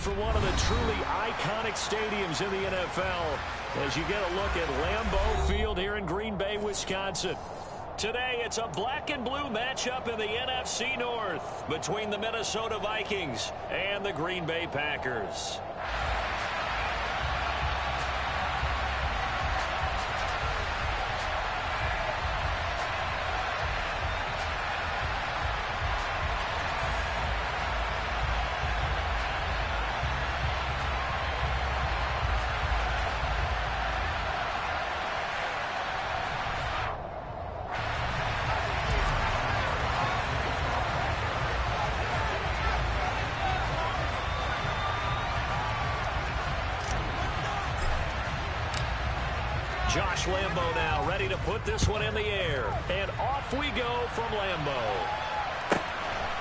for one of the truly iconic stadiums in the NFL as you get a look at Lambeau Field here in Green Bay, Wisconsin. Today, it's a black and blue matchup in the NFC North between the Minnesota Vikings and the Green Bay Packers. Josh Lambeau now ready to put this one in the air. And off we go from Lambeau.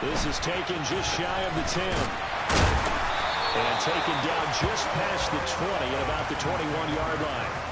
This is taken just shy of the 10. And taken down just past the 20 at about the 21-yard line.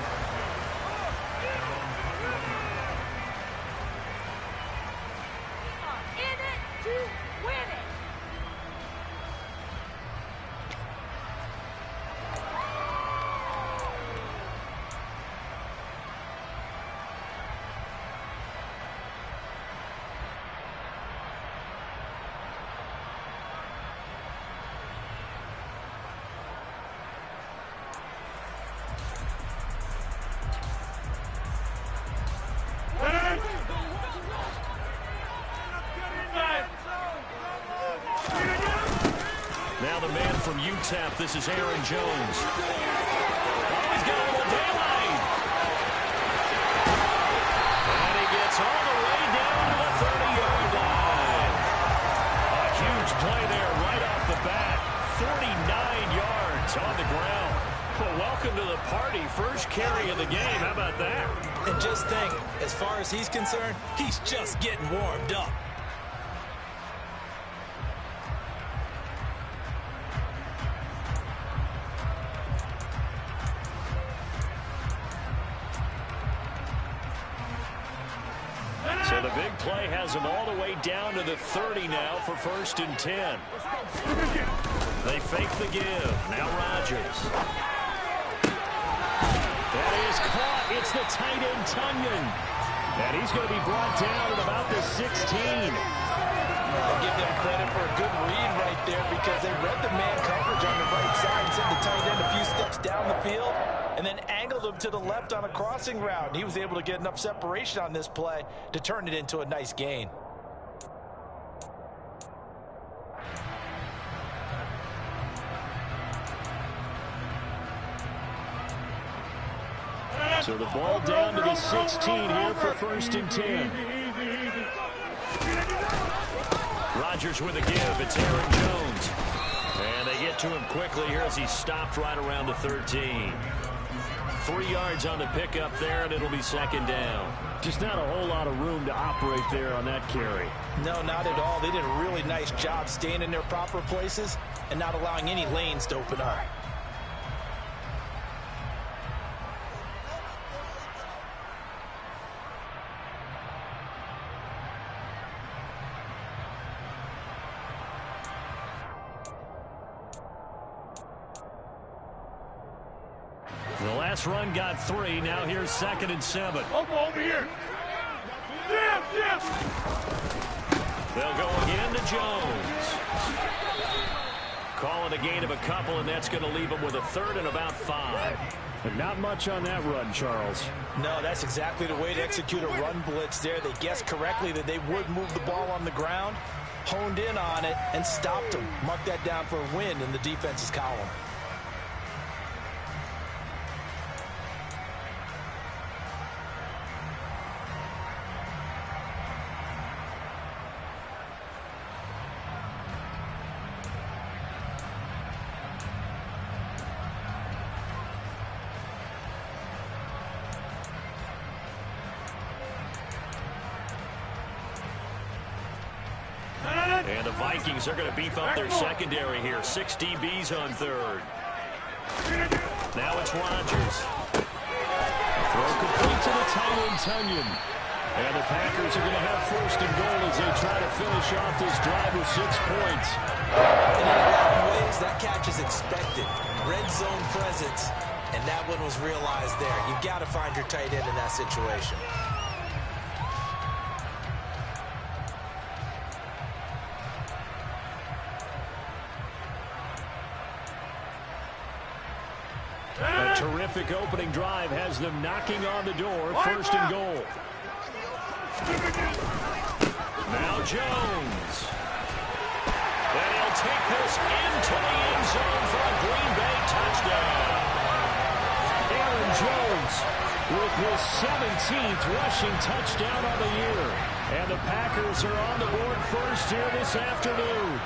Now the man from UTEP, this is Aaron Jones. Oh, he's got a little daylight. And he gets all the way down to the 30-yard line. A huge play there right off the bat. 49 yards on the ground. Well, welcome to the party. First carry of the game. How about that? And just think, as far as he's concerned, he's just getting warmed up. So the big play has him all the way down to the 30 now for 1st and 10. They fake the give. Now Rodgers. That is caught. It's the tight end, Tunyon. And he's going to be brought down at about the 16. I give them credit for a good read right there because they read the man coverage on the right side and sent the tight end a few steps down the field and then angled him to the left on a crossing route. He was able to get enough separation on this play to turn it into a nice gain. So the ball down to the 16 here for 1st and 10. Rodgers with a give. It's Aaron Jones. And they get to him quickly here as he's stopped right around the 13. 3 yards on the pickup there, and it'll be 2nd down. Just not a whole lot of room to operate there on that carry. No, not at all. They did a really nice job staying in their proper places and not allowing any lanes to open up. The last run got 3. Now here's 2nd and 7. Over here. They'll go again to Jones. Calling a gain of a couple, and that's going to leave them with a 3rd and about 5. But not much on that run, Charles. No, that's exactly the way to execute a run blitz there. They guessed correctly that they would move the ball on the ground, honed in on it, and stopped them. Mark that down for a win in the defense's column. And the Vikings are going to beef up their secondary here. 6 DBs on 3rd. Now it's Rodgers. Throw complete to the tight end, Tunyon. And the Packers are going to have 1st and goal as they try to finish off this drive with 6 points. And in a lot of ways, because that catch is expected. Red zone presence, and that one was realized there. You've got to find your tight end in that situation. A terrific opening drive has them knocking on the door. First and goal. Now Jones. And he'll take this into the end zone for a Green Bay touchdown. Aaron Jones with his 17th rushing touchdown on the year. And the Packers are on the board first here this afternoon.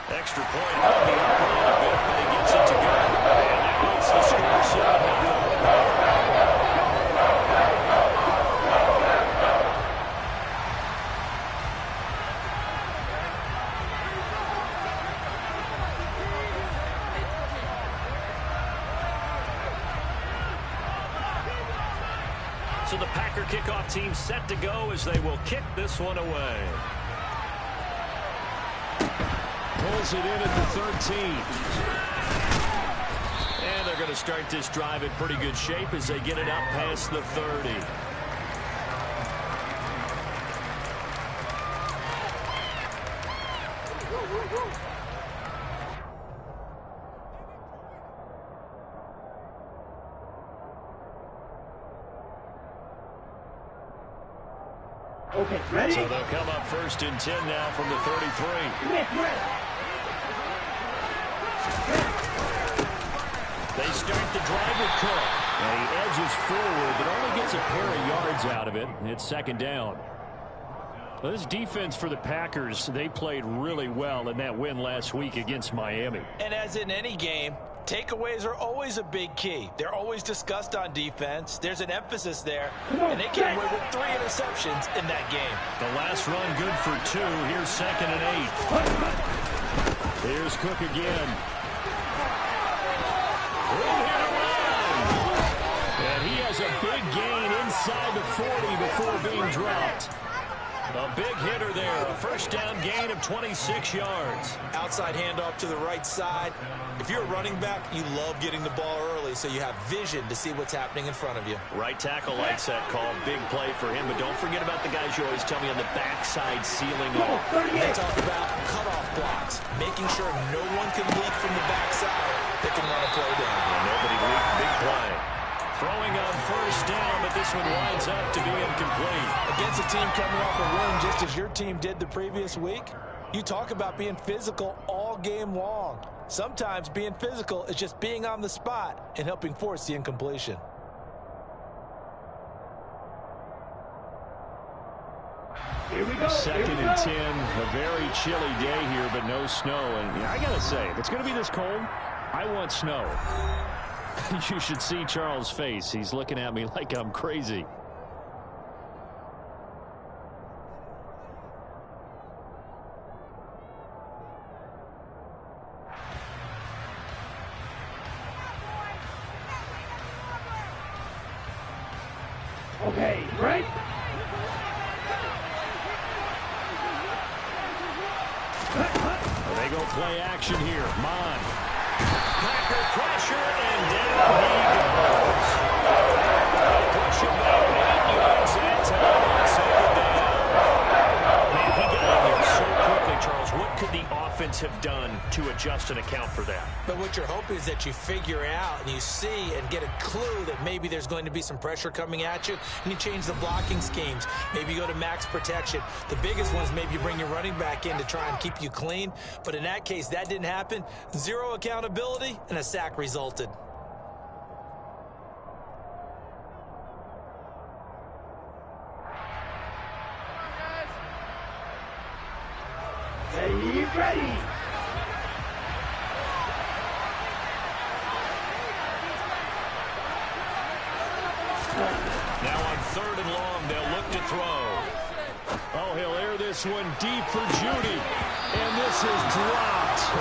Extra point on the upper end a bit, but he gets it to go. And now it's the score 7-0. So the Packer kickoff team set to go as they will kick this one away. Pulls it in at the 13. And they're going to start this drive in pretty good shape as they get it up past the 30. Okay, ready? So they'll come up first and 10 now from the 33. They start the drive with Cook. And he edges forward, but only gets a pair of yards out of it. It's second down. Well, this defense for the Packers, they played really well in that win last week against Miami. And as in any game, takeaways are always a big key. They're always discussed on defense. There's an emphasis there, and they came away with 3 interceptions in that game. The last run good for 2. Here's second and 8. Here's Cook again. And he has a big gain inside the 40 before being dropped. A big hitter there. A first down gain of 26 yards. Outside handoff to the right side. If you're a running back, you love getting the ball early so you have vision to see what's happening in front of you. Right tackle likes that call. Big play for him. But don't forget about the guys you always tell me on the backside sealing off. They talk about cutoff blocks, making sure no one can leak from the backside that can run a play down. And nobody leaked. Big play. Throwing on first down, but this one winds up to be incomplete. Against a team coming off a win just as your team did the previous week, you talk about being physical all game long. Sometimes being physical is just being on the spot and helping force the incompletion. Here we go. Second and 10. A very chilly day here, but no snow. And I got to say, if it's going to be this cold, I want snow. You should see Charles' face. He's looking at me like I'm crazy. Okay, right? They go play action here. Mon. Packer pressure, and down he goes. Push him back 8 yards that time on second down. Man, he got in there so quickly, Charles. What could the offense have done to adjust and account for that? But what you're hoping is that you figure out and you see and get a clue that maybe there's going to be some pressure coming at you, and you change the blocking schemes. Maybe you go to max protection. The biggest one is maybe you bring your running back in to try and keep you clean. But in that case, that didn't happen. Zero accountability, and a sack resulted. Are you ready? Now on third and long, they'll look to throw. Oh, he'll air this one deep for Judy. And this is dropped. Oh,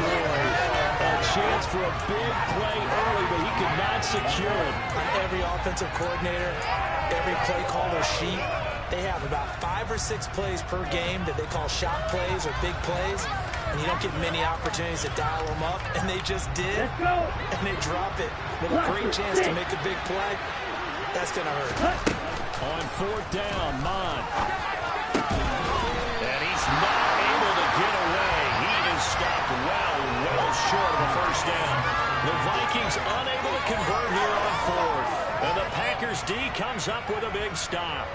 boy. A a chance for a big play early, but he could not secure it. On every offensive coordinator, every play caller sheet, they have about 5 or 6 plays per game that they call shot plays or big plays, and you don't get many opportunities to dial them up, and they just did, and they drop it with a great chance to make a big play. That's going to hurt. On 4th down, Mond. And he's not able to get away. He is stopped well short of a first down. The Vikings unable to convert here on 4th. And the Packers D comes up with a big stop.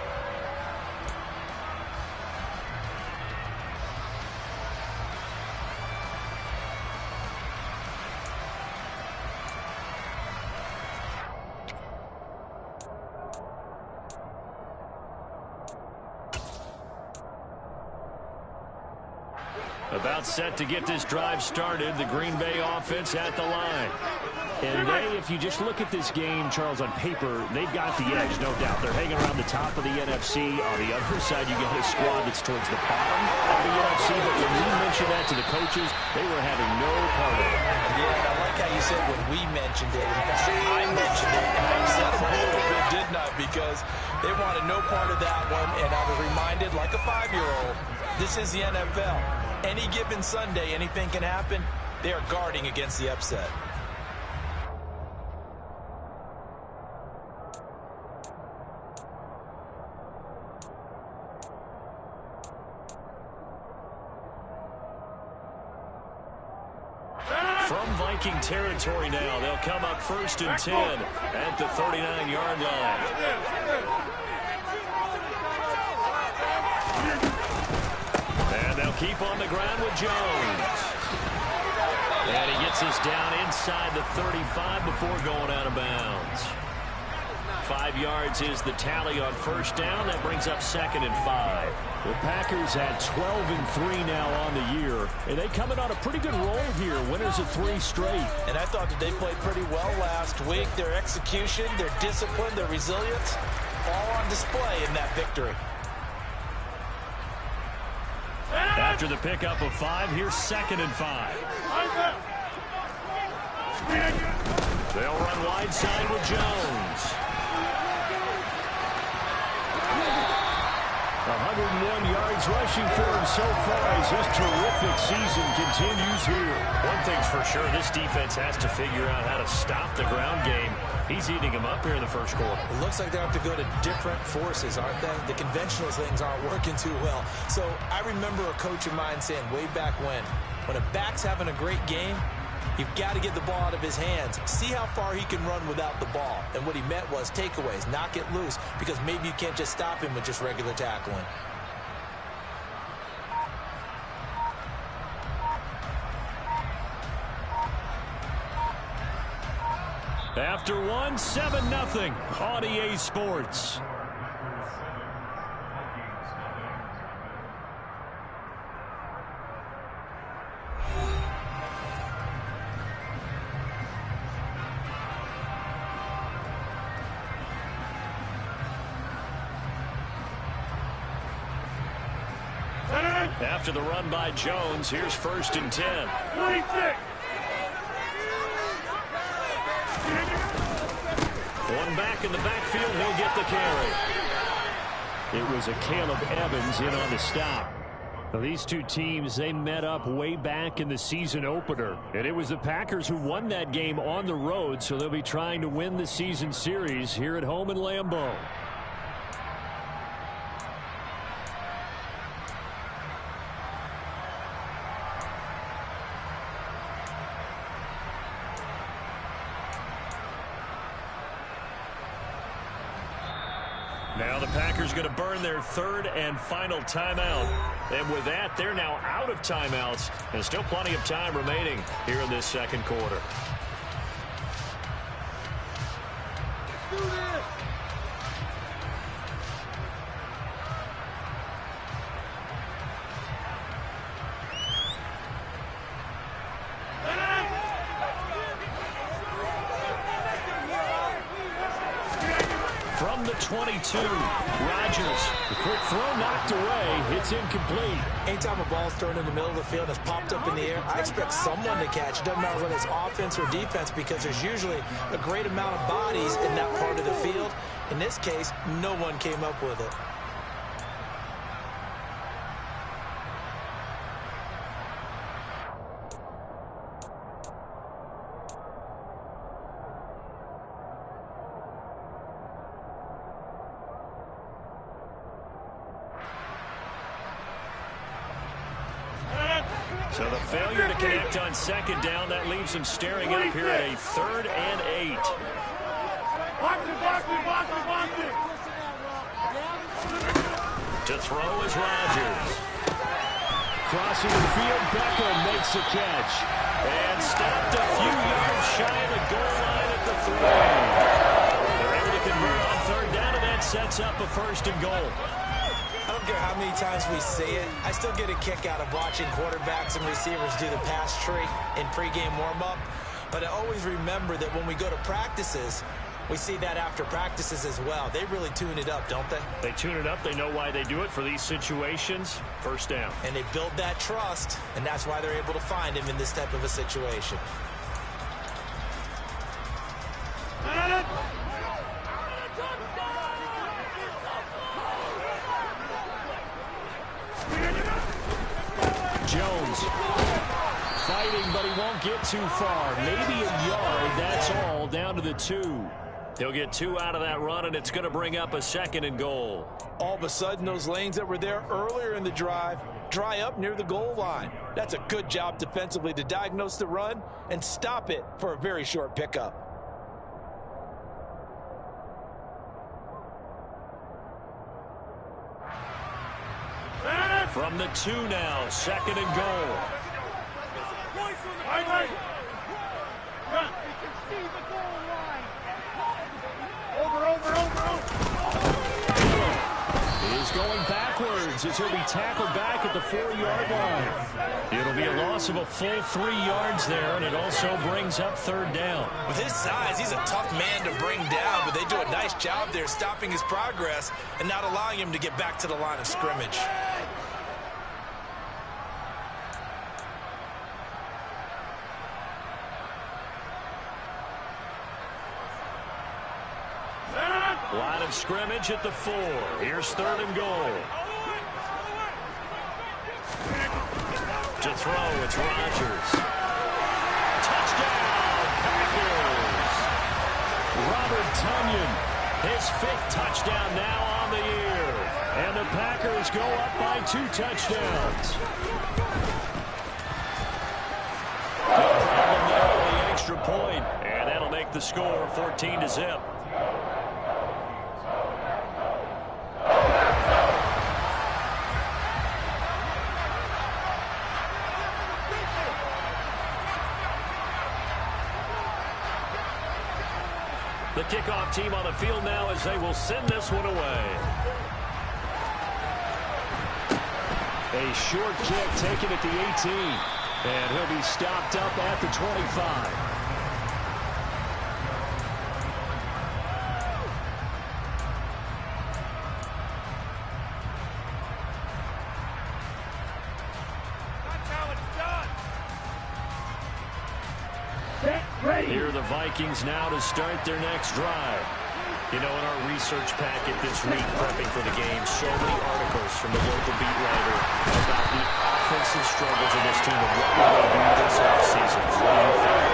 About set to get this drive started, the Green Bay offense at the line. And if you just look at this game, Charles, on paper, they've got the edge, no doubt. They're hanging around the top of the NFC. On the other side, you got a squad that's towards the bottom of the NFC. But when we mentioned that to the coaches, they were having no part of it. Yeah, I like how you said when we mentioned it. In fact, I mentioned it, and I upset them a little bit, didn't I? Because they wanted no part of that one, and I was reminded, like a 5-year-old, this is the NFL. Any given Sunday, anything can happen. They are guarding against the upset. From Viking territory now, they'll come up 1st and 10 at the 39-yard line. And they'll keep on the ground with Jones. And he gets us down inside the 35 before going out of bounds. 5 yards is the tally on 1st down. That brings up 2nd and 5. The Packers had 12-3 now on the year, and they come in on a pretty good roll here. Winners of 3 straight. And I thought that they played pretty well last week. Their execution, their discipline, their resilience, all on display in that victory. After the pickup of 5, here's 2nd and 5. They'll run wide side with Jones. 101 yards rushing for him so far as his terrific season continues here. One thing's for sure, this defense has to figure out how to stop the ground game. He's eating him up here in the first quarter. It looks like they have to go to different forces, aren't they? The conventional things aren't working too well. So I remember a coach of mine saying way back when a back's having a great game, you've got to get the ball out of his hands. See how far he can run without the ball. And what he meant was takeaways, knock it loose, because maybe you can't just stop him with just regular tackling. After 1, 7-0 on EA Sports. After the run by Jones, here's 1st and 10. 26. One back in the backfield, he'll get the carry. It was a Caleb Evans in on the stop. Now, these two teams, they met up way back in the season opener. And it was the Packers who won that game on the road, so they'll be trying to win the season series here at home in Lambeau. Now the Packers going to burn their 3rd and final timeout. And with that, they're now out of timeouts. And still plenty of time remaining here in this 2nd quarter. From the 22, Rodgers. The quick throw knocked away. It's incomplete. Anytime a ball's thrown in the middle of the field and it's popped up in the air, I expect someone to catch. It doesn't matter whether it's offense or defense because there's usually a great amount of bodies in that part of the field. In this case, no one came up with it. So the failure to connect on second down, that leaves him staring up here at a 3rd and 8. To throw is Rodgers. Crossing the field, Beckham makes a catch. And stopped a few yards shy of the goal line at the 3. They're able to convert on 3rd down, and that sets up a 1st and goal. I don't care how many times we see it. I still get a kick out of watching quarterbacks and receivers do the pass tree in pregame warm-up. But I always remember that when we go to practices, we see that after practices as well. They really tune it up, don't they? They tune it up. They know why they do it for these situations. 1st down. And they build that trust, and that's why they're able to find him in this type of a situation. Jones fighting, but he won't get too far. Maybe a yard, that's all, down to the 2. He'll get 2 out of that run, and it's going to bring up a 2nd and goal. All of a sudden, those lanes that were there earlier in the drive dry up near the goal line. That's a good job defensively to diagnose the run and stop it for a very short pickup. From the 2 now, 2nd and goal. He's going backwards as he'll be tackled back at the 4-yard line. It'll be a loss of a full 3 yards there, and it also brings up 3rd down. With his size, he's a tough man to bring down, but they do a nice job there stopping his progress and not allowing him to get back to the line of scrimmage. Line of scrimmage at the 4. Here's 3rd and goal. To throw, it's Rodgers. Touchdown, Packers! Robert Tonyan, his 5th touchdown now on the year. And the Packers go up by 2 touchdowns. No problem there on the extra point. And that'll make the score 14-0. The kickoff team on the field now as they will send this one away. A short kick taken at the 18. And he'll be stopped up at the 25. Here are the Vikings now to start their next drive. You know, in our research packet this week, prepping for the game, so many articles from the local beat writer about the offensive struggles of this team and what will they do this offseason. What do you think?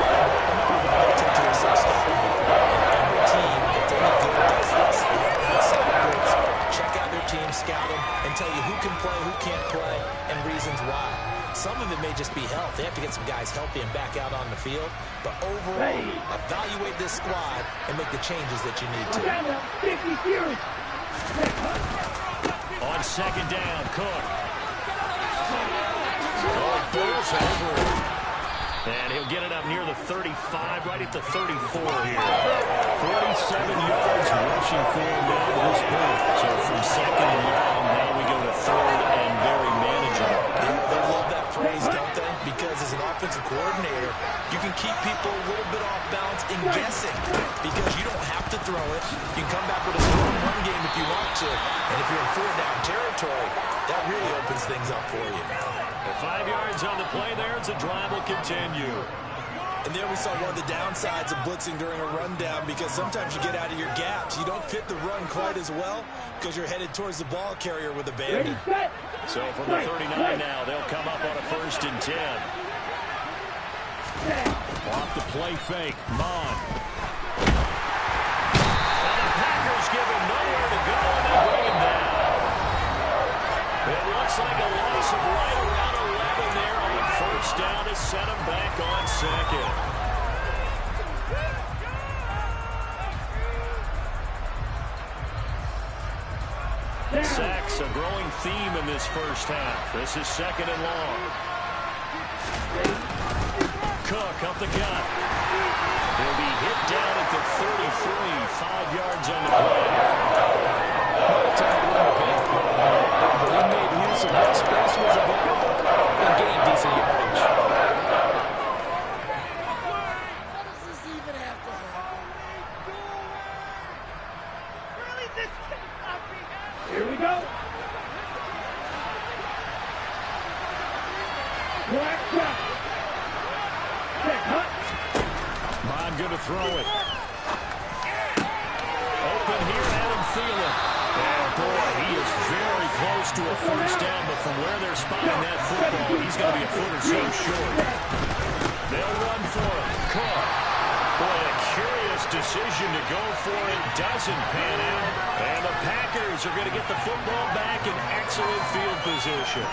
Check out their team, scout them, and tell you who can play, who can't play, and reasons why. Some of it may just be health. They have to get some guys healthy and back out on the field. But overall, evaluate this squad and make the changes that you need to. On 2nd down, Cook. Balls over. And he'll get it up near the 35, right at the 34 here. 47 yards rushing for him now to this point. So from 2nd and long, now we go to 3rd and very manageable. They love that phrase, don't they? Because as an offensive coordinator, you can keep people a little bit off balance and guessing because you don't have to throw it. You can come back with a strong run game if you want to. And if you're in 4-down territory, that really opens things up for you. 5 yards on the play there as the drive will continue. And there we saw one of the downsides of blitzing during a rundown, because sometimes you get out of your gaps. You don't fit the run quite as well because you're headed towards the ball carrier with abandon. So from the 39 now, they'll come up on a 1st and 10. Off the play fake, Mon. And the Packers give him nowhere to go, and they bring him down. It looks like a loss of right around 11 there on the 1st down to set him back on 2nd. Sacks, a growing theme in this 1st half. This is 2nd and long. Cook up the gut. He'll be hit down at the 33, 5 yards on the play. He made use of what space was available and gained decent yardage. Here we go. Black shot. Check, hut. Mon good to throw it. Open here, Adam Thielen. And boy, he is very close to a 1st down, but from where they're spotting that football, he's going to be a foot or so short. They'll run for it. Cook. Boy, a curious decision to go for it. Doesn't pan out. And the Packers are going to get the football back in excellent field position.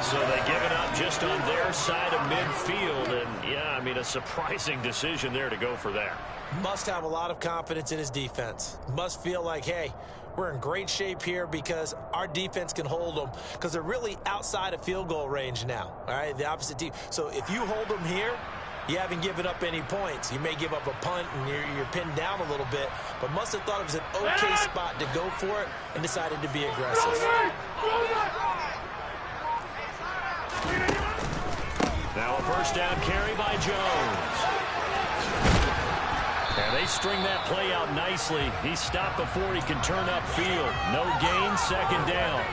So they give it up just on their side of midfield. And, yeah, I mean, a surprising decision there to go for that. Must have a lot of confidence in his defense. Must feel like, hey, we're in great shape here because our defense can hold them, because they're really outside of field goal range now, all right, the opposite team. So if you hold them here, you haven't given up any points. You may give up a punt and you're pinned down a little bit, but must have thought it was an okay spot to go for it and decided to be aggressive. Now a 1st down carry by Jones. And they string that play out nicely. He's stopped before he can turn upfield. No gain, 2nd down.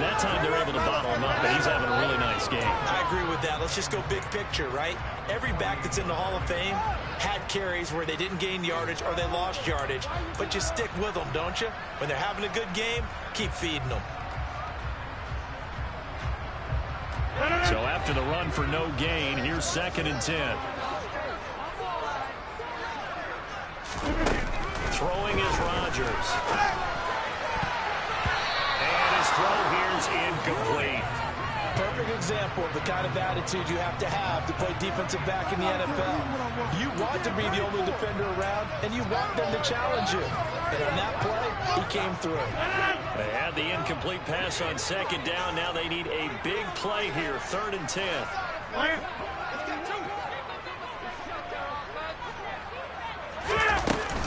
That time they're able to bottle him up, and he's having a really nice game. I agree with that. Let's just go big picture, right? Every back that's in the Hall of Fame had carries where they didn't gain yardage or they lost yardage, but you stick with them, don't you? When they're having a good game, keep feeding them. So after the run for no gain, here's 2nd and 10. Throwing is Rodgers. And his throw here is incomplete. Perfect example of the kind of attitude you have to play defensive back in the NFL. You want to be the only defender around, and you want them to challenge you. And on that play, he came through. They had the incomplete pass on 2nd down. Now they need a big play here, 3rd and 10.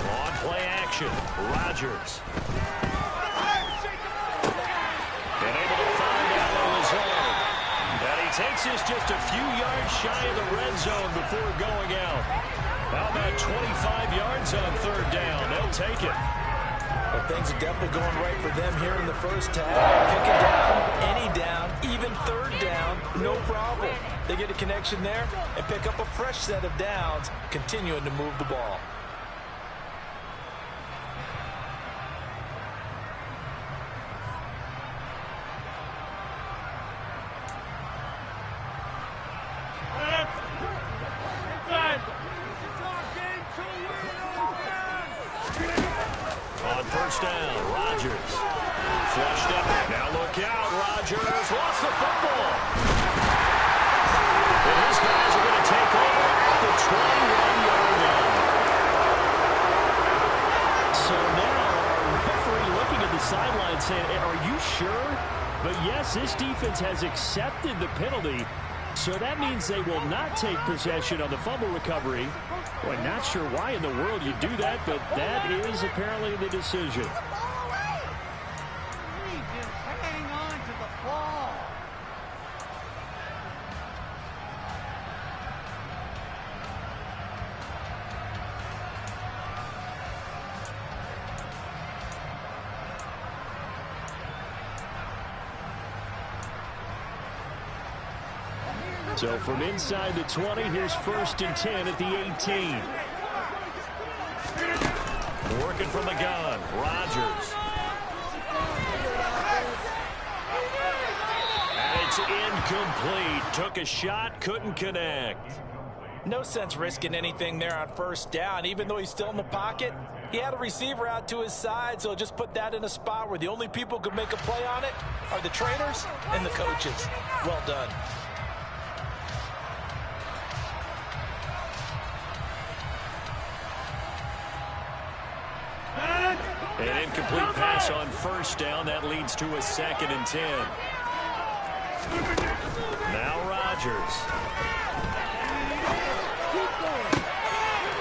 On play action, Rodgers. Been able to find out on his own. And he takes this just a few yards shy of the red zone before going out. How about 25 yards on 3rd down? They'll take it. Well, things are definitely going right for them here in the 1st half. Pick it down, any down, even 3rd down, no problem. They get a connection there and pick up a fresh set of downs, continuing to move the ball. On 1st down, Rodgers. Flushed up. Now look out, Rodgers lost the football. And his guys are going to take over at the 21-yard line. So now, our referee looking at the sideline saying, are you sure? But yes, this defense has accepted the penalty. So that means they will not take possession on the fumble recovery. Well, not sure why in the world you do that, but that is apparently the decision. Just hang on to the ball. So from inside the 20, here's 1st and 10 at the 18. Working from the gun, Rodgers. And it's incomplete. Took a shot, couldn't connect. No sense risking anything there on 1st down. Even though he's still in the pocket, he had a receiver out to his side, so just put that in a spot where the only people who can make a play on it are the trainers and the coaches. Well done. An incomplete pass on 1st down. That leads to a 2nd and 10. Now Rodgers.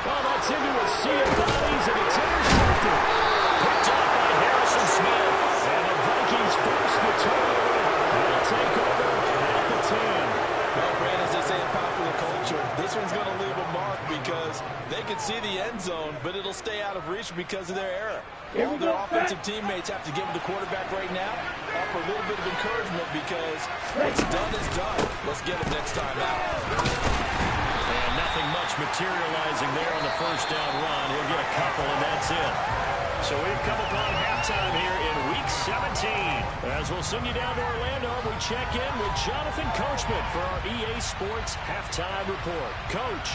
Oh, that's into a sea of bodies, and it's intercepted. Picked up by Harrison Smith. And the Vikings force the turnover. They'll take over at the 10. Well, Brand, as they say in popular culture, this one's going to leave a mark because they can see the end zone, but it'll stay out of reach because of their error. All their offensive teammates have to give the quarterback right now offer a little bit of encouragement because what's done is done. Let's get him next time out. And nothing much materializing there on the 1st down run. He'll get a couple, and that's it. So we've come upon halftime here in Week 17. As we'll send you down to Orlando, we check in with Jonathan Coachman for our EA Sports Halftime Report. Coach.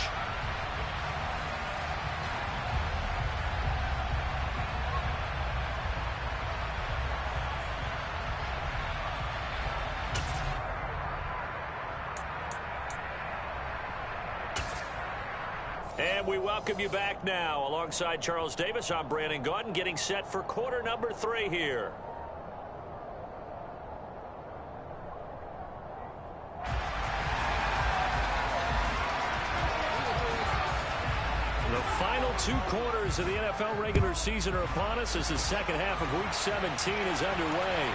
And we welcome you back now. Alongside Charles Davis, I'm Brandon Gaudin, getting set for quarter number 3 here. The final 2 quarters of the NFL regular season are upon us as the second half of Week 17 is underway.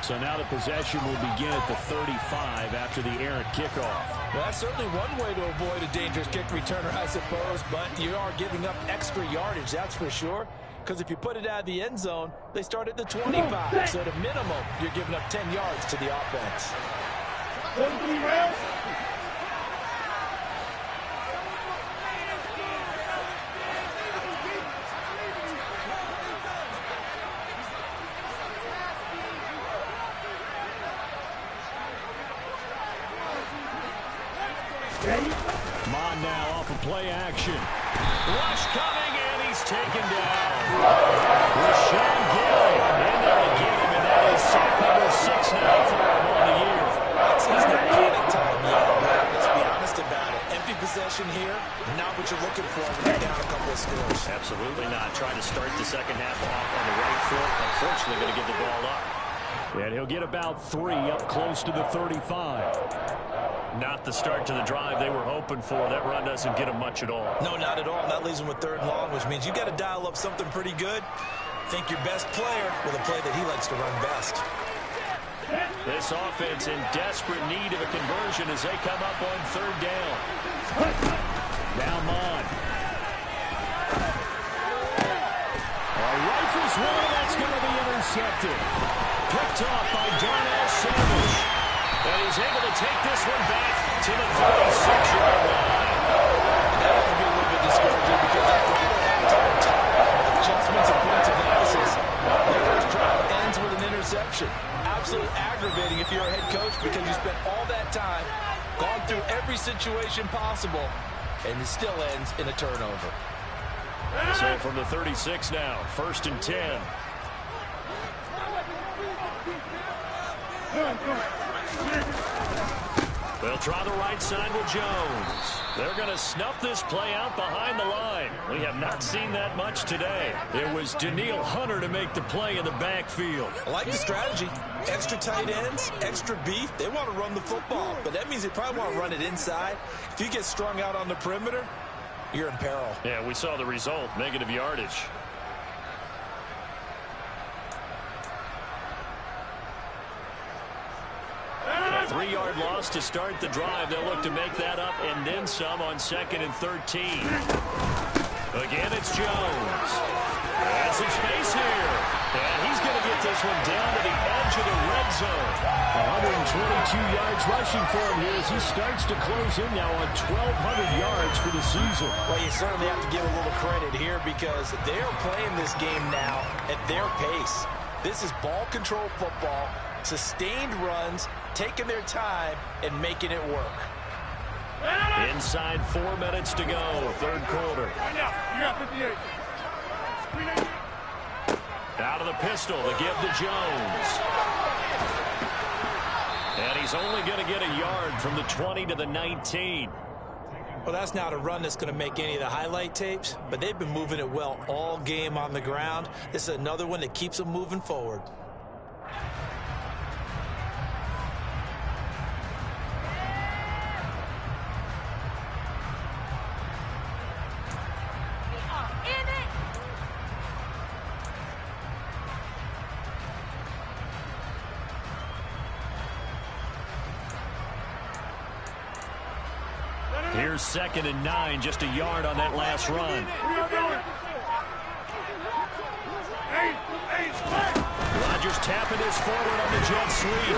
So now the possession will begin at the 35 after the errant kickoff. Well, that's certainly one way to avoid a dangerous kick returner, I suppose, but you are giving up extra yardage, that's for sure. Because if you put it out of the end zone, they start at the 25. So at a minimum, you're giving up 10 yards to the offense. Mon now off of play action. Rush coming, and he's taken down. Rashawn Gary in there to get him, and that is sack number 6 now for him on the year. It's not panic time yet. Let's be honest about it. Empty possession here, not what you're looking for when you're down a couple of scores. Absolutely not. Trying to start the second half off on the right foot. Unfortunately, going to give the ball up. And he'll get about 3 up close to the 35. Not the start to the drive they were hoping for. That run doesn't get them much at all. No, not at all. That leaves them with 3rd and long, which means you got to dial up something pretty good. Think your best player with a play that he likes to run best. This offense in desperate need of a conversion as they come up on 3rd down. Now Mon. Rifles one, that's going to be intercepted. Picked off by Darnell Savage. And he's able to take this one back to the 36-yard line. That would be a little bit discouraging because after all the time, adjustments and points of emphasis, their first drive ends with an interception. Absolutely aggravating if you're a head coach because you spent all that time, gone through every situation possible, and it still ends in a turnover. So from the 36 now, 1st and 10. They'll try the right side with Jones. They're going to snuff this play out behind the line. We have not seen that much today. It was Danielle Hunter to make the play in the backfield. I like the strategy. Extra tight ends, extra beef. They want to run the football, but that means they probably want to run it inside. If you get strung out on the perimeter, you're in peril. Yeah, we saw the result, negative yardage. A 3-yard loss to start the drive. They'll look to make that up and then some on 2nd and 13. Again, it's Jones. And some space here. And he's going to get to this one down to the edge of the red zone. 122 yards rushing for him here as he starts to close in now on 1,200 yards for the season. Well, you certainly have to give a little credit here because they're playing this game now at their pace. This is ball control football, sustained runs, taking their time, and making it work. Inside 4 minutes to go, third quarter. Out of the pistol, the give to Jones. And he's only going to get a yard from the 20 to the 19. Well, that's not a run that's going to make any of the highlight tapes, but they've been moving it well all game on the ground. This is another one that keeps them moving forward. Here's 2nd and 9, just a yard on that last run. Rodgers tapping his forward on the jet sweep.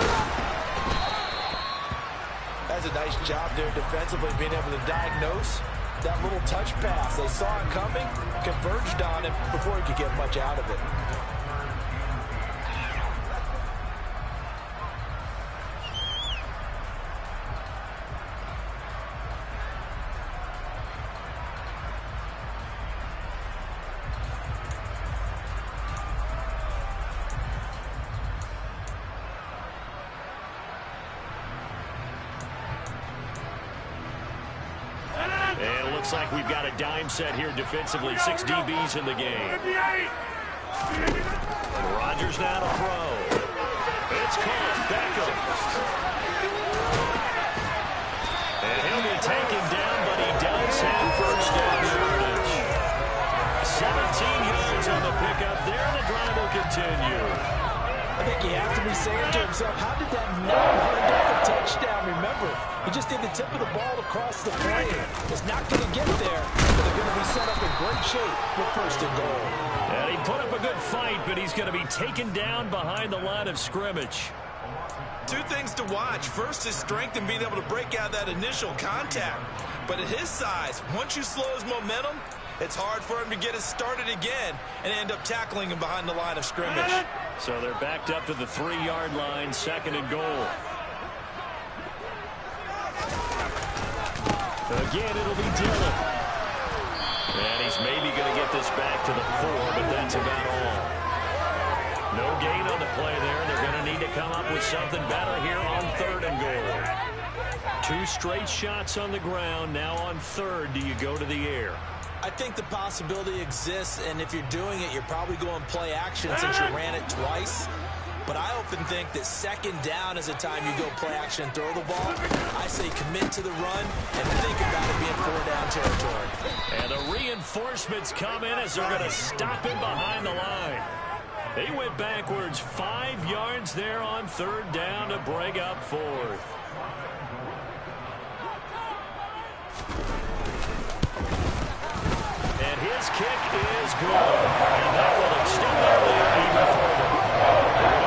That's a nice job there defensively, being able to diagnose that little touch pass. They saw it coming, converged on it before he could get much out of it. And it looks like we've got a dime set here defensively. 6 DBs in the game. Rodgers now to throw. It's caught. Beckham. And he'll be taken down, but he does have first down yardage. 17 yards on the pickup there. The drive will continue. I think he has to be saying to himself, how did that not wind up a touchdown? Remember, he just did the tip of the ball across the plane. It's not going to get there, but they're going to be set up in great shape with 1st and goal. And he put up a good fight, but he's going to be taken down behind the line of scrimmage. Two things to watch. First, his strength and being able to break out that initial contact. But at his size, once you slow his momentum, it's hard for him to get it started again and end up tackling him behind the line of scrimmage. So they're backed up to the 3-yard line, 2nd and goal. Again, it'll be Dillon. And he's maybe going to get this back to the 4, but that's about all. No gain on the play there. They're going to need to come up with something better here on 3rd and goal. 2 straight shots on the ground. Now on 3rd, do you go to the air? I think the possibility exists, and if you're doing it, you're probably going play action since you ran it twice. But I often think that 2nd down is a time you go play action and throw the ball. I say commit to the run and think about it being 4-down territory. And the reinforcements come in as they're going to stop him behind the line. They went backwards 5 yards there on 3rd down to bring up 4th. And his kick is good. And that will extend their lead even further.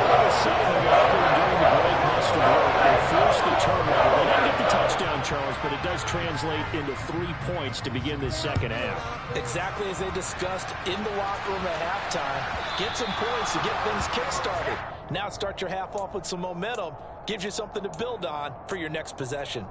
All of a sudden, the locker room during the break must have worked. They forced the turnover. They didn't get the touchdown, Charles, but it does translate into 3 points to begin this 2nd half. Exactly as they discussed in the locker room at halftime. Get some points to get things kick-started. Now start your half off with some momentum. Gives you something to build on for your next possession.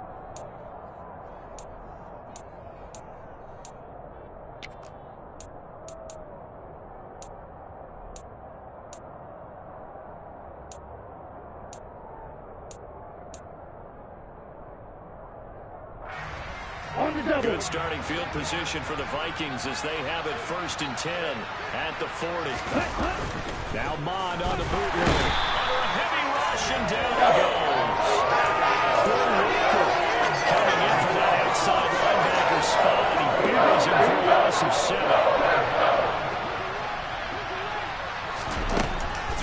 Good starting field position for the Vikings as they have it 1st and 10 at the 40. Now Mond on the bootleg. Under a heavy rush and down he goes. Coming in for that outside linebacker spot, and he buries him for a loss of 7.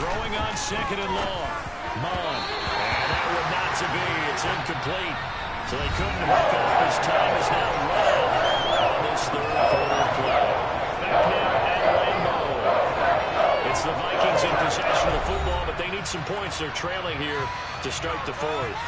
Throwing on 2nd and long. Mond. And that would not to be. It's incomplete. So they couldn't hook up. His time is now run out on this 3rd quarter play. Back now at Lambeau. It's the Vikings in possession of the football some points. They're trailing here to start the fourth.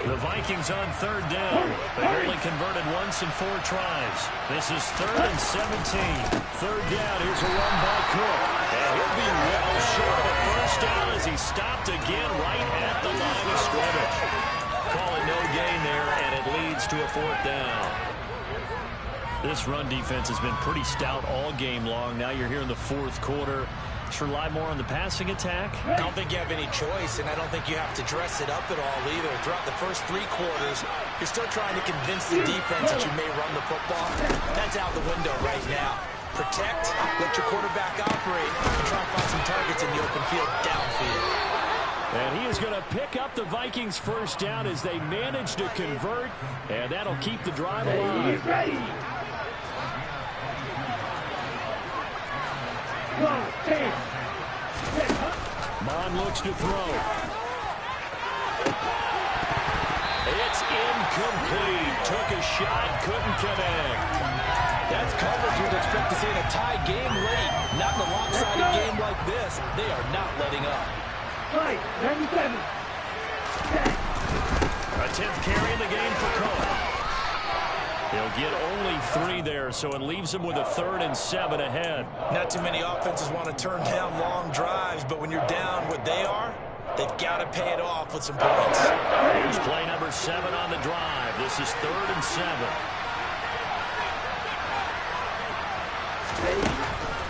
The Vikings on third down. They've only converted once in 4 tries. This is 3rd and 17. Third down. Here's a run by Cook. And he'll be well short of a first down as he stopped again right at the line of scrimmage. Call it no gain there, and it leads to a 4th down. This run defense has been pretty stout all game long. Now you're here in the 4th quarter. Rely more on the passing attack? I don't think you have any choice, and I don't think you have to dress it up at all either. Throughout the first 3 quarters, you're still trying to convince the defense that you may run the football. That's out the window right now. Protect, let your quarterback operate, and try and find some targets in the open field downfield. And he is going to pick up the Vikings' first down as they manage to convert, and that'll keep the drive alive. Mon looks to throw. It's incomplete. Took a shot, couldn't connect. That's coverage you'd expect to see in a tie game late. Not in a lopsided game like this. They are not letting up. 97. A 10th carry in the game for Cook. He'll get only 3 there, so it leaves him with a 3rd and 7 ahead. Not too many offenses want to turn down long drives, but when you're down what they are, they've got to pay it off with some points. Here's play number 7 on the drive. This is 3rd and 7.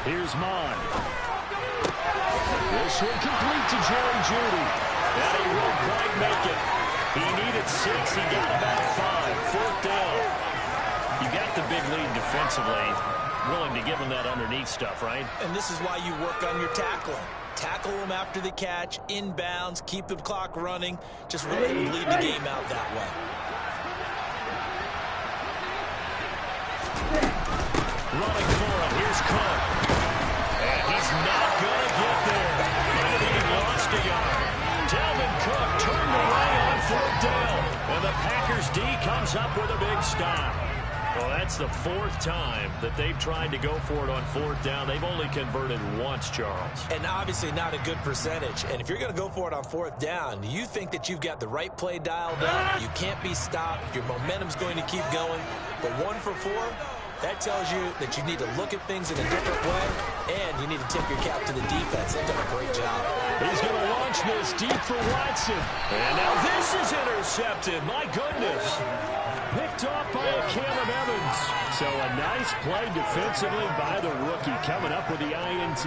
Here's Mon. This one complete to Jerry Jeudy. And he won't quite make it. He needed 6. He got about 5. 4th down. You got the big lead defensively. Willing to give him that underneath stuff, right? And this is why you work on your tackling. Tackle them after the catch, inbounds, keep the clock running. Just really lead the game out that way. Running for it. Here's Cook. And he's not going to get there. He lost a yard. Dalvin Cook turned away on 4th down. And the Packers D comes up with a big stop. Well, that's the 4th time that they've tried to go for it on 4th down. They've only converted once, Charles. And obviously not a good percentage. And if you're going to go for it on 4th down, you think that you've got the right play dialed up. You can't be stopped. Your momentum's going to keep going. But 1 for 4, that tells you that you need to look at things in a different way, and you need to tip your cap to the defense. They've done a great job. He's going to launch this deep for Watson. And now this is intercepted. My goodness. Picked off by a Caleb Evans. So a nice play defensively by the rookie, coming up with the INT.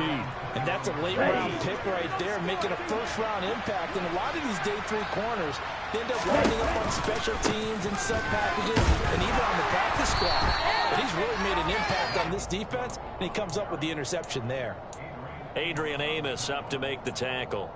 And that's a late-round pick right there, making a first-round impact. And a lot of these day 3 corners end up winding up on special teams and sub packages and even on the practice squad. But he's really made an impact on this defense, and he comes up with the interception there. Adrian Amos up to make the tackle.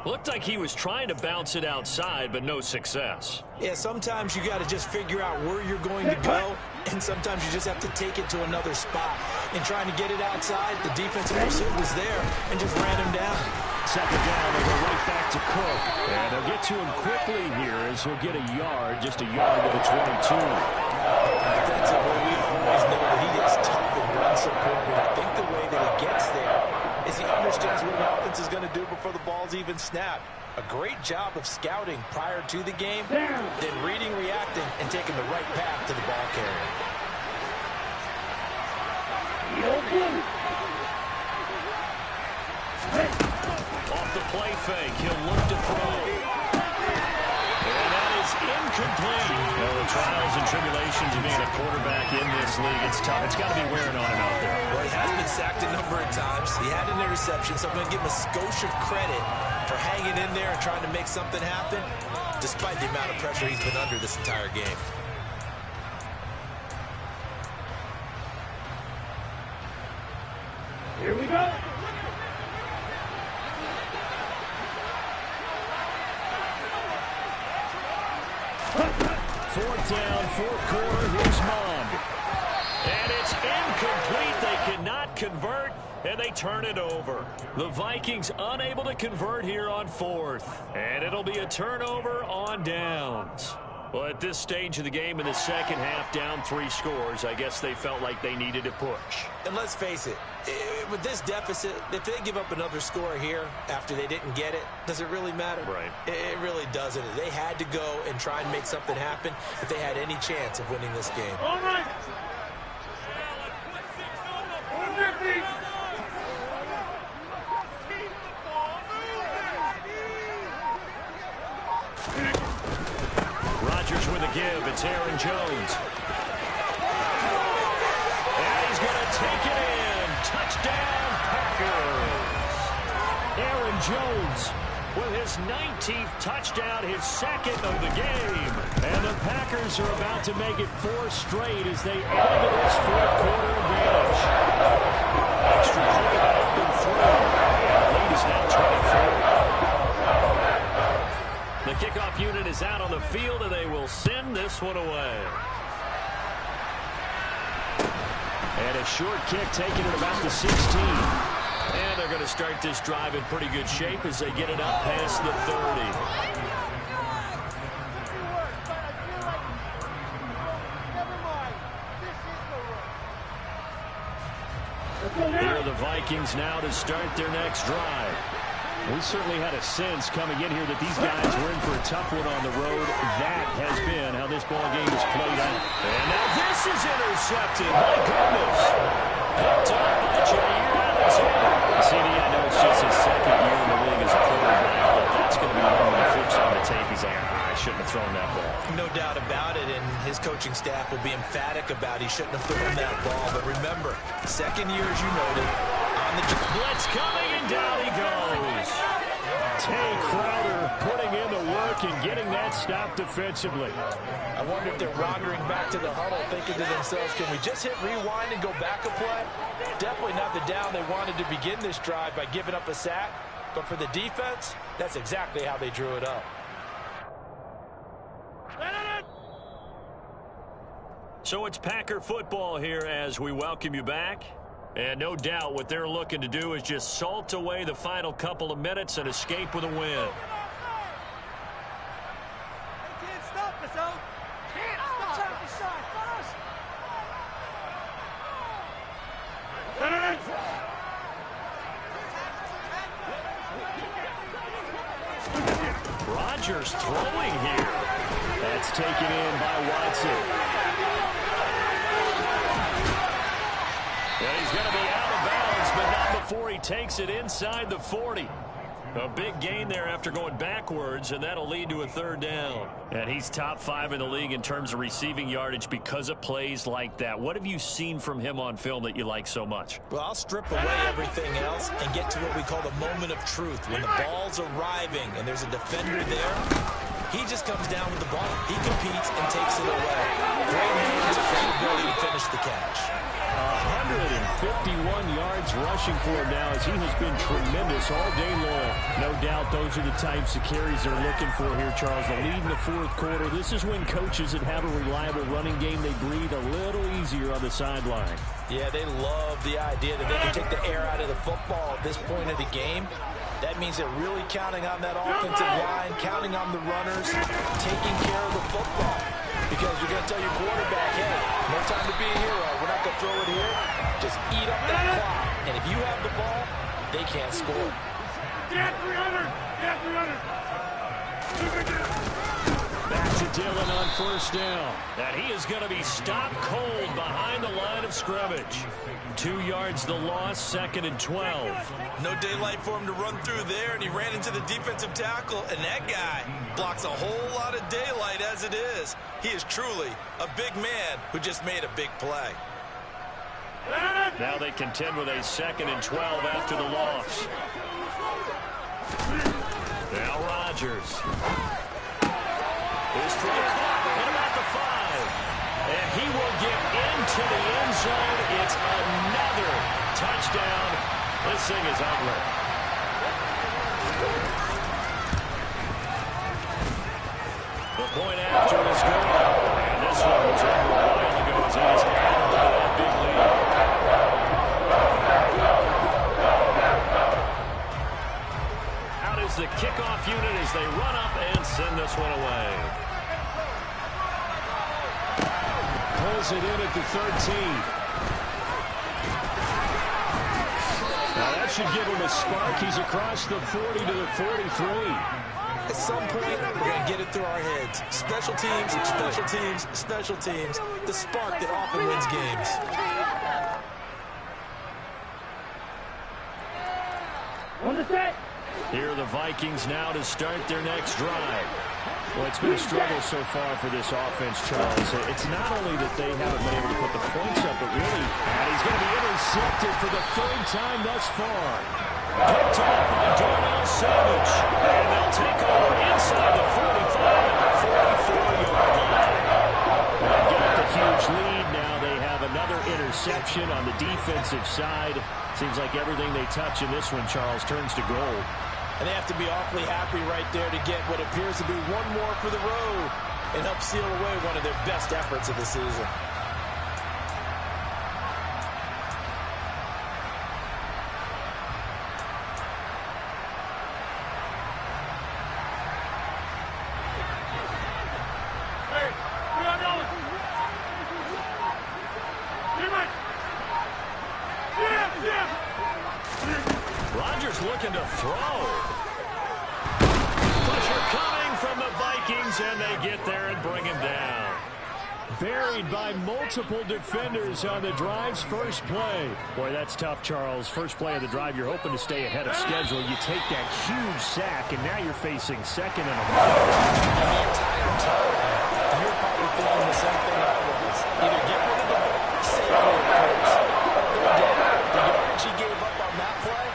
Looked like he was trying to bounce it outside, but no success. Yeah, sometimes you got to just figure out where you're going to go, and sometimes you just have to take it to another spot. In trying to get it outside, the defensive pursuit was there and just ran him down. 2nd down, they go right back to Cook. And they'll get to him quickly here as he'll get a yard, just a yard to the 22. Defensively, we always know that he is tough in run support, and I think the way that he gets there is he understands what an offense is going to do before the ball's even snapped. A great job of scouting prior to the game, then reading, reacting, and taking the right path to the ball carrier. Off the play fake, he'll look to throw. And that is incomplete. Well, the trials and tribulations of being a quarterback in this league, it's tough. It's got to be wearing on him out there. Well, he has been sacked a number of times. He had an interception, so I'm going to give him a skosh of credit for hanging in there and trying to make something happen, despite the amount of pressure he's been under this entire game. Here we go. Fourth down, 4th quarter. Here's Mon. And it's incomplete. They cannot convert. and they turn it over. The Vikings unable to convert here on 4th, and it'll be a turnover on downs. Well, at this stage of the game in the second half, down 3 scores, I guess they felt like they needed to push. And let's face it, with this deficit, if they give up another score here after they didn't get it, does it really matter? Right. It really doesn't. They had to go and try and make something happen if they had any chance of winning this game. All right. Rodgers with a give. It's Aaron Jones. And he's going to take it in. Touchdown, Packers. Aaron Jones with his 19th touchdown, his second of the game. And the Packers are about to make it 4 straight as they add to this fourth quarter advantage. Extra point up and through. The lead is now 24. The kickoff unit is out on the field, and they will send this one away. And a short kick taken at about the 16. And they're going to start this drive in pretty good shape as they get it up past the 30. Here are the Vikings now to start their next drive. We certainly had a sense coming in here that these guys were in for a tough one on the road. That has been how this ball game is played out. And now this is intercepted. My goodness. Picked up by Jair Alexander. CD, I know it's just his second year in the league as a quarterback, but that's going to be one of the flips on the tape. He's like, I shouldn't have thrown that ball. No doubt about it, and his coaching staff will be emphatic about he shouldn't have thrown that ball. But remember, second year, as you noted, on the blitz coming, and down he goes. Tay Crowder putting in the work and getting that stop defensively. I wonder if they're wandering back to the huddle thinking to themselves, can we just hit rewind and go back a play? Definitely not the down they wanted to begin this drive by giving up a sack. But for the defense, that's exactly how they drew it up. So it's Packer football here as we welcome you back. And no doubt what they're looking to do is just salt away the final couple of minutes and escape with a win. They can't stop us, though. Can't stop us. Rodgers throwing here. That's taken in by Watson. And he's going to be out of bounds, but not before he takes it inside the 40. A big gain there after going backwards, and that'll lead to a 3rd down. And he's top 5 in the league in terms of receiving yardage because of plays like that. What have you seen from him on film that you like so much? Well, I'll strip away everything else and get to what we call the moment of truth. When the ball's arriving and there's a defender there, he just comes down with the ball. He competes and takes it away. Great hands, great ability to finish the catch. 151 yards rushing for him now as he has been tremendous all day long. No doubt those are the types of carries they're looking for here, Charles. The lead in the 4th quarter. This is when coaches that have a reliable running game, they breathe a little easier on the sideline. Yeah, they love the idea that they can take the air out of the football at this point of the game. That means they're really counting on that offensive line, counting on the runners, taking care of the football. Because you're going to tell your quarterback, hey, no time to be a hero. We're not going to throw it here. Just eat up that clock. And if you have the ball, they can't score. Get 300! Get 300! Back to Dillon on 1st down. And he is going to be stopped cold behind the line of scrimmage. 2 yards the loss, 2nd and 12. No daylight for him to run through there, and he ran into the defensive tackle, and that guy blocks a whole lot of daylight as it is. He is truly a big man who just made a big play. Now they contend with a 2nd and 12 after the loss. Now Rodgers. His throw caught at about the 5. And he will get into the end zone. It's another touchdown. This thing is ugly. The point after is good. And this one was over a while ago as he is out of that big lead. is the kickoff unit as they run up and send this one away. Pulls it in at the 13. Now that should give him a spark. He's across the 40 to the 43. At some point, we're going to get it through our heads. Special teams, special teams, special teams. The spark that often wins games. On the set. Here are the Vikings now to start their next drive. Well, it's been a struggle so far for this offense, Charles. It's not only that they haven't been able to put the points up, but really, and he's going to be intercepted for the third time thus far. Picked off by Darnell Savage. And they'll take over inside the 45 at the 44-yard line. They've got the huge lead. Now they have another interception on the defensive side. Seems like everything they touch in this one, Charles, turns to gold. And they have to be awfully happy right there to get what appears to be one more for the road and help seal away one of their best efforts of the season. Hey, we are going. Rodgers looking to throw. Pressure coming from the Vikings, and they get there and bring him down. Buried by multiple defenders on the drive's first play. Boy, that's tough, Charles. First play of the drive, you're hoping to stay ahead of schedule. You take that huge sack, and now you're facing second and a And the entire time, you're probably thinking the same thing I was. Either get rid of the ball, save it, or coach. The yardage he gave up on that play,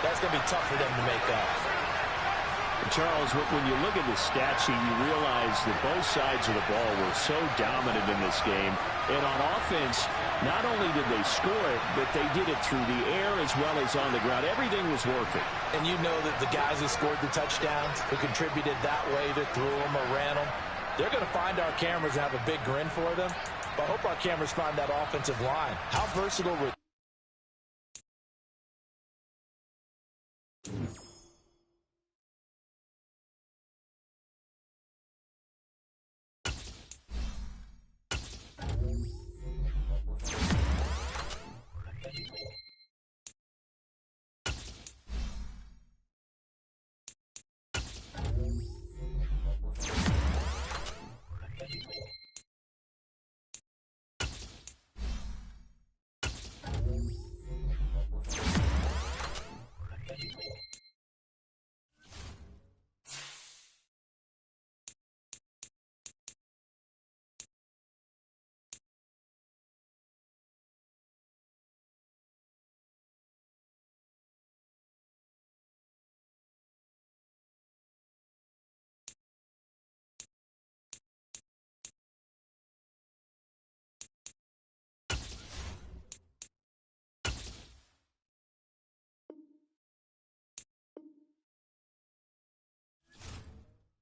that's going to be tough for them to make up. Charles, when you look at the stat sheet, you realize that both sides of the ball were so dominant in this game. And on offense, not only did they score it, but they did it through the air as well as on the ground. Everything was working. And you know that the guys who scored the touchdowns, who contributed that way, either threw them or ran them, they're going to find our cameras and have a big grin for them. But I hope our cameras find that offensive line. How versatile would